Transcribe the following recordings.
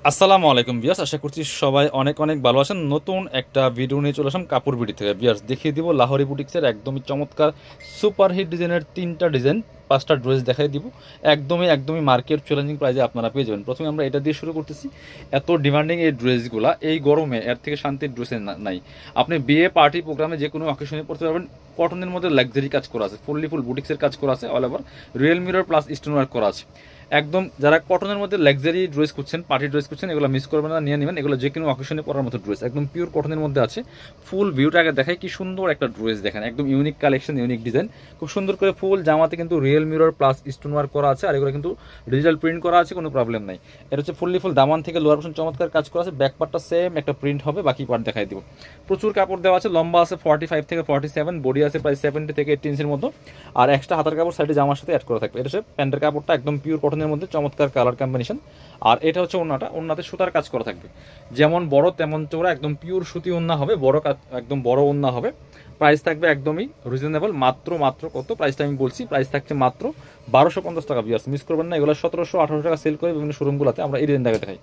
আসসালামু আলাইকুম ভিউয়ার্স, আশা করছি সবাই অনেক অনেক ভালো আছেন। নতুন একটা ভিডিও নিয়ে চলে আসলাম কাপড় বিডি থেকে। ভিউয়ার্স, দেখিয়ে দিব লাহোরি বুটিক্সের একদমই চমৎকার সুপার হিট ডিজাইনের 3টা ডিজাইন 5টা ড্রেস দেখাই দিব। একদমই মার্কেট চ্যালেঞ্জিং প্রাইসে আপনারা পেয়ে যাবেন। প্রথমে আমরা এটা দিয়ে শুরু করতেছি। এত ডিমান্ডিং এই ড্রেসগুলা এই গরমে এর থেকে শান্তির ড্রেস নাই। আপনি বিয়ে পার্টি প্রোগ্রামে যে কোনো অকেশনে পড়তে পারবেন। কটনের মধ্যে লাক্সারি কাজ করা আছে, ফুল বুটিক্সের কাজ করা আছে, all over real mirror plus stone work করা আছে। একদম যারা কটনের মধ্যে লাক্সারি ড্রেস করছেন, পার্টি ড্রেস করছেন, এগুলো মিস করবেন না, নিয়ে নেবেন। এগুলো যে কোনো অকেশনে পরার মতো ড্রেস, একদম পিওর কটনের মধ্যে আছে। ফুল ভিউটা আগে দেখায়, কি সুন্দর একটা ড্রেস দেখেন, একদম ইউনিক কালেকশন, ইউনিক ডিজাইন, খুব সুন্দর করে ফুল জামাতে কিন্তু real mirror plus stone work করা আছে। আর এগুলো কিন্তু ডিজিটাল প্রিন্ট করা আছে, কোনো প্রবলেম নাই। এটা হচ্ছে ফুল দামান থেকে লোয়ার পোর্শন চমৎকার কাজ করা আছে। ব্যাক পার্টটা সেম একটা প্রিন্ট হবে, বাকি পার্ট দেখাই দিব। প্রচুর কাপড় দেওয়া আছে, লম্বা আছে 45 থেকে 47, বডি আছে প্রায় 70 থেকে 80 ইঞ্চের মতো। আর এক্সট্রা হাতার কাপড় সাইডে জামার সাথে অ্যাড করা থাকবে। এটা হচ্ছে প্যান্টের কাপড়টা, একদম পিওর কটনের মধ্যে চমৎকার কালার কম্বিনেশন। আর এটা হচ্ছে ওন্নাতে সুতার কাজ করা থাকবে, যেমন বড় তেমন চৌড়া, একদম পিওর সুতি ওন্না হবে, বড় কাজ, একদম বড় ওন্না হবে। প্রাইস থাকবে একদমই রিজনেবল, মাত্র কত প্রাইসটা আমি বলছি, প্রাইস থাকছে মাত্র 1250 টাকা। ভিউয়ার্স, মিস করবেন না। এগুলো 1700-1800 টাকা সেল করে বিভিন্ন শোরুমগুলোতে। আমরা এই ডিজাইনটাকে দেখাই,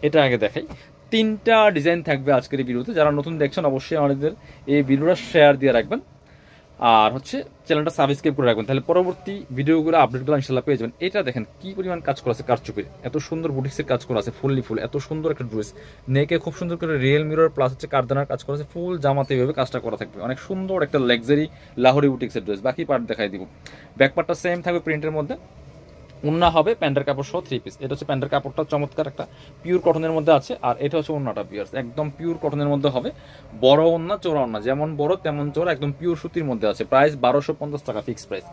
এটা আগে দেখাই। 3টা ডিজাইন থাকবে আজকের এই ভিডিওতে। যারা নতুন দেখছেন অবশ্যই আমাদের এই ভিডিওটা শেয়ার দিয়ে রাখবেন, আর হচ্ছে চ্যানেলটা সাবস্ক্রাইব করে রাখবেন, তাহলে পরবর্তী ভিডিওগুলো আপডেটগুলো ইনশাল্লাহ পেয়ে যাবেন। এটা দেখেন কি পরিমাণ কাজ করা আছে, কারচুপির এত সুন্দর বুটিক্সের কাজ করা আছে, ফুল এত সুন্দর একটা ড্রেস। নেকে খুব সুন্দর করে রিয়েল মিরর প্লাস হচ্ছে কারদানার কাজ করা আছে, ফুল জামাতে এইভাবে কাজটা করা থাকবে। অনেক সুন্দর একটা লাক্সারি লাহোরি বুটিক্সের ড্রেস। বাকি পার্ট দেখাই দিব। ব্যাক পার্টটা সেম থাকবে প্রিন্টের মধ্যে, ওন্না হবে প্যান্টের কাপড় সহ 3 পিস। এটা হচ্ছে প্যান্টের কাপড়টা চমৎকার একটা পিওর কটনের মধ্যে আছে। আর এটা হচ্ছে ওন্নাটা পিওর, একদম পিওর কটনের মধ্যে হবে। বড় ওন্না, চৌড়া ওন্না, যেমন বড় তেমন চৌড়া, একদম পিওর সুতির মধ্যে আছে। প্রাইস 1250 টাকা ফিক্স প্রাইস।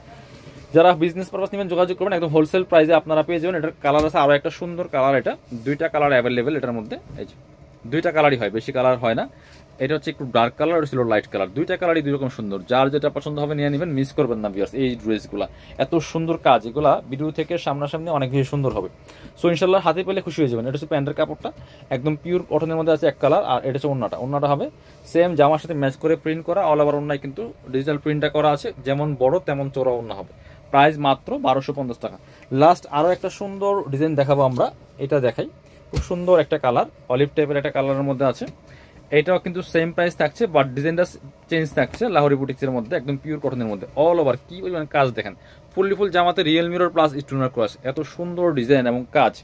যারা বিজনেস পারপাস নেবেন যোগাযোগ করবেন, একদম হোলসেল প্রাইসে আপনারা পেয়ে যাবেন। এটার কালার আছে আরও একটা সুন্দর কালার, এটা 2টা কালার অ্যাভেলেবেল এটার মধ্যে। এই যে 2টা কালারই হয়, বেশি কালার হয় না। এটা হচ্ছে একটু ডার্ক কালার, ছিল লাইট কালার। 2টা কালারই 2 রকম সুন্দর, যার যেটা পছন্দ হবে নিয়ে নেবেন, মিস করবেন না ভিউয়ার্স। এই ড্রেসগুলা এত সুন্দর কাজ, এগুলা ভিডিও থেকে সামনাসামনি অনেক বেশি সুন্দর হবে। সো ইনশাল্লাহ হাতে পেলে খুশি হয়ে যাবেন। এটা হচ্ছে প্যান্টের কাপড়টা, একদম পিওর কটনের মধ্যে আছে এক কালার। আর এটা হচ্ছে ওন্নাটা হবে সেম জামার সাথে ম্যাচ করে প্রিন্ট করা, অল ওভার ওন্নায় কিন্তু ডিজিটাল প্রিন্টটা করা আছে, যেমন বড় তেমন চৌড়া ওন্না হবে। প্রাইস মাত্র 1250 টাকা। লাস্ট আরও একটা সুন্দর ডিজাইন দেখাবো আমরা, এটা দেখাই। খুব সুন্দর একটা কালার, অলিভ টাইপের একটা কালারের মধ্যে আছে। এটাও কিন্তু সেম প্রাইস থাকছে, বাট ডিজাইনটা চেঞ্জ থাকছে। লাহোরি বুটিক্সের মধ্যে একদম পিওর কটনের মধ্যে, অল ওভার কি পরিমাণ কাজ দেখেন। ফুল জামাতে real mirror plus stoner cross, এত সুন্দর ডিজাইন এবং কাজ।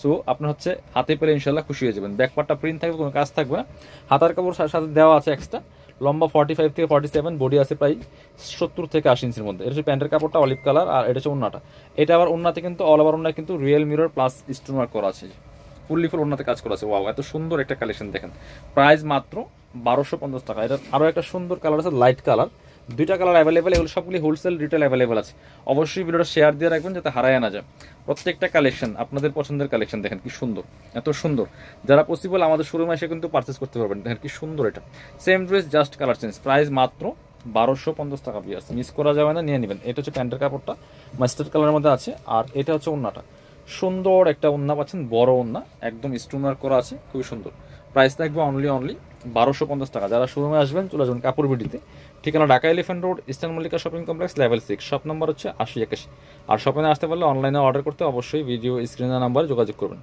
সো আপনার হচ্ছে হাতে পেলে ইনশাল্লাহ খুশি হয়ে যাবেন। ব্যাকপার্টটা প্রিন্ট থাকবে, কোনো কাজ থাকবে না। হাতার কাপড় সাথে দেওয়া আছে এক্সট্রা, লম্বা 45 থেকে 47, বডি আছে প্রায় 70 থেকে 80 ইঞ্চির মধ্যে। এটা হচ্ছে প্যান্টের কাপড়টা অলিভ কালার। আর এটা হচ্ছে ওন্নাটা। এটা আবার ওন্নাতে কিন্তু অল ওভার ওন্নায় কিন্তু রিয়েল মিরর প্লাস স্টোনার করা আছে, ফুল ওন্নাতে কাজ করা আছে। ওয়াও, এত সুন্দর একটা কালেকশন দেখেন। প্রাইস মাত্র 1250 টাকা। এটা আরও একটা সুন্দর কালার আছে, লাইট কালার। 2টা কালার অ্যাভেলেবেল, এগুলো সবগুলি হোলসেল রিটেল অ্যাভেলেবেল আছে। অবশ্যই ভিডিওটা শেয়ার দিয়ে রাখবেন যাতে হারায় না যায়। প্রত্যেকটা কালেকশন আপনাদের পছন্দের কালেকশন, দেখেন কি সুন্দর, এত সুন্দর। যারা পসিবল আমাদের শোরুমে এসে কিন্তু পারচেস করতে পারবেন। দেখেন কি সুন্দর, এটা same dress just colour change. Price মাত্র 1250 টাকা। পিয়ার্স, মিস করা যাবে না, নিয়ে নেবেন। এটা হচ্ছে প্যান্টের কাপড়টা মাস্টার্ড কালারের মধ্যে আছে। আর এটা হচ্ছে ওন্নাটা, সুন্দর একটা ওন্না পাচ্ছেন, বড় ওন্না, একদম স্টোনার করা আছে, খুবই সুন্দর। প্রাইস থাকবে অনলি 1250 টাকা। যারা শোরুমে আসবেন চলে যাবেন কাপড় বিডিতে। ঠিকানা Dhaka elephant road, eastern Mallika shopping complex, level 6, shop number হচ্ছে 8081। আর শপিংয়ে আসতে পারলে অনলাইনে অর্ডার করতে অবশ্যই ভিডিও স্ক্রিনের নাম্বারে যোগাযোগ করবেন।